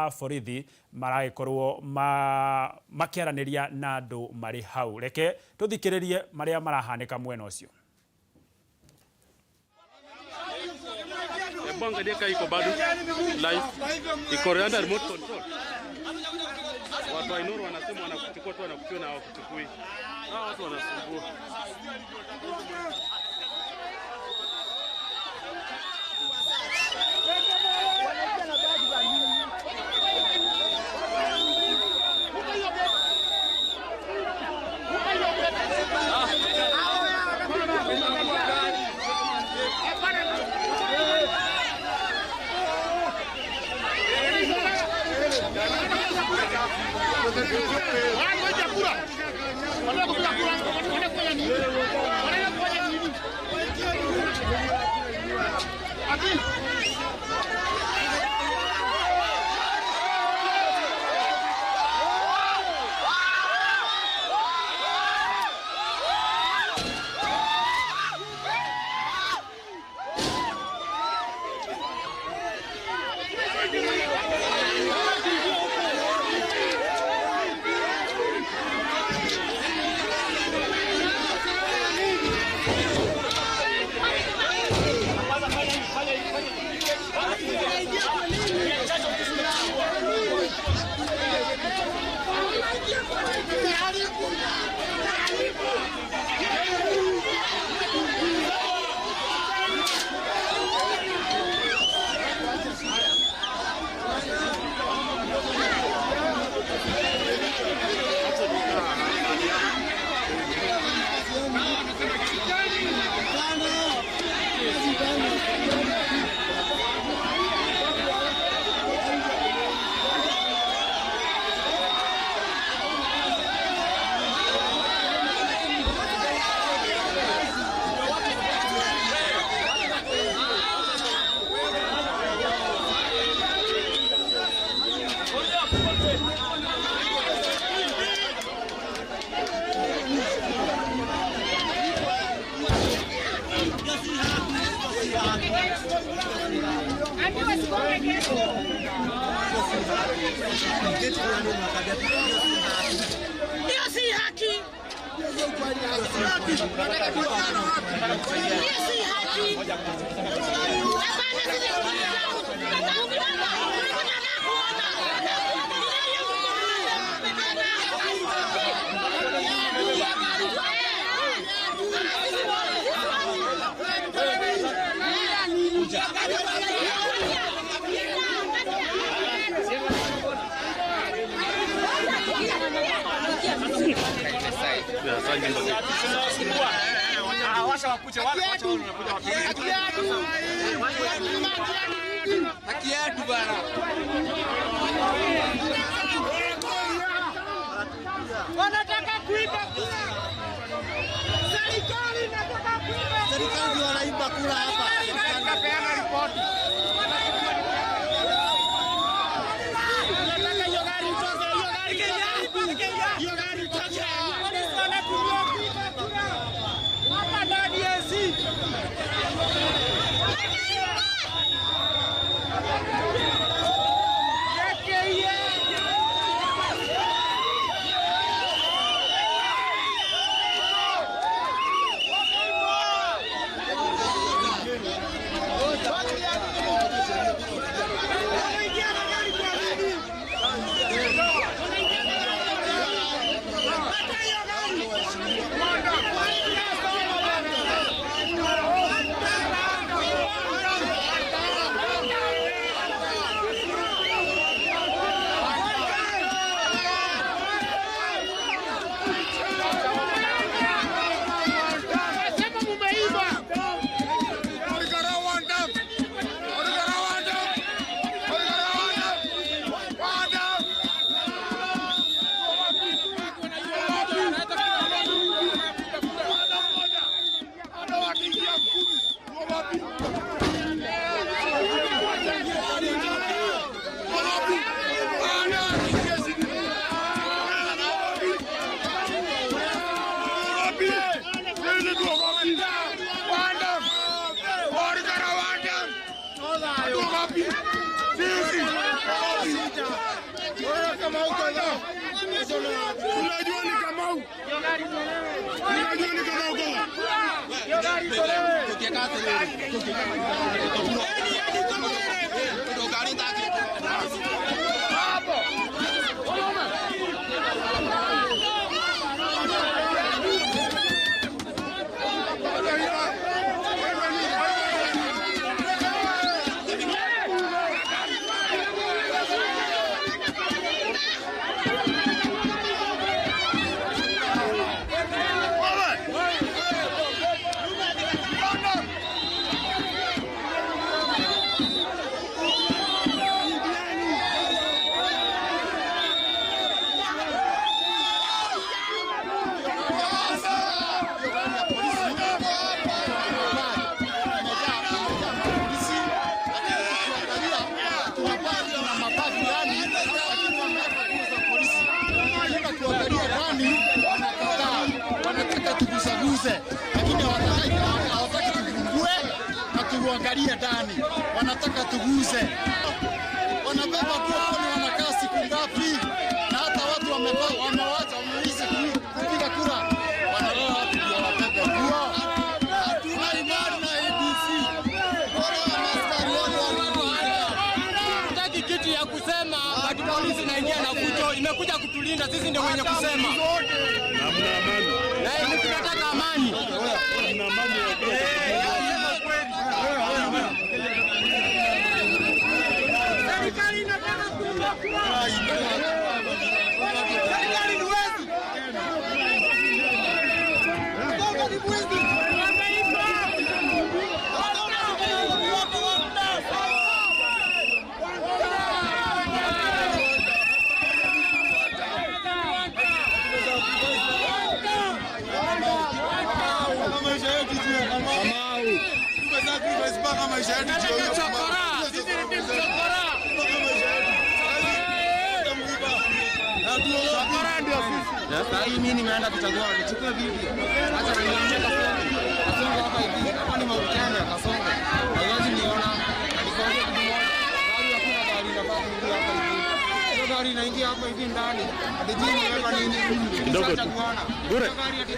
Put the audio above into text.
borithi maragĩkorwo makĩaranĩria na andũ marĩ hau. Reke tũthikĩrĩrie marĩa marahanĩka mwena ũcio. Bonga deka iko bado live, iko under remote control. Watu wa Inoro wanasema wanakuchukua tu, wanakuchukua na hawakuchukui. Hao watu wanasumbua. Serikali wanaiba kura hapa. Peana ripoti. Kamau Koga. Unajua ni Kamau. Unajua ni Kamau Koga. Hiyo gari tolewe. Tukikata leo. Ndio gari ndaki. Hapo. Lakini hawataki tufungue na tuangalie ndani, wanataka tuguze. Wanabeba kuoni wanakaa siku ngapi, na hata watu wamewacha wameishi kupiga kura, wanalala watu ndio wabebe kuo. Hatuna imani na ABC. Hataki kitu ya kusema, ati polisi inaingia na fujo, imekuja kutulinda sisi, ndio wenye kusema. Hamna amani. Na tunataka amani. Hamna amani. Serikali inataka kuondoa kura. Serikali ni wezi. Ndio ni wezi. Sasa hii mimi nimeenda kuchagua, nichukue video. Sasa nimeonyesha kasonga hapa hivi. Hapa ni mautani kasonga. Hawezi niona. Alisonga kidogo. Gari hakuna gari inafaa kuingia hapa hivi. Hiyo gari inaingia hapa hivi ndani. Hadi jini hapa nini? Kidogo tu. Bure. Gari hadi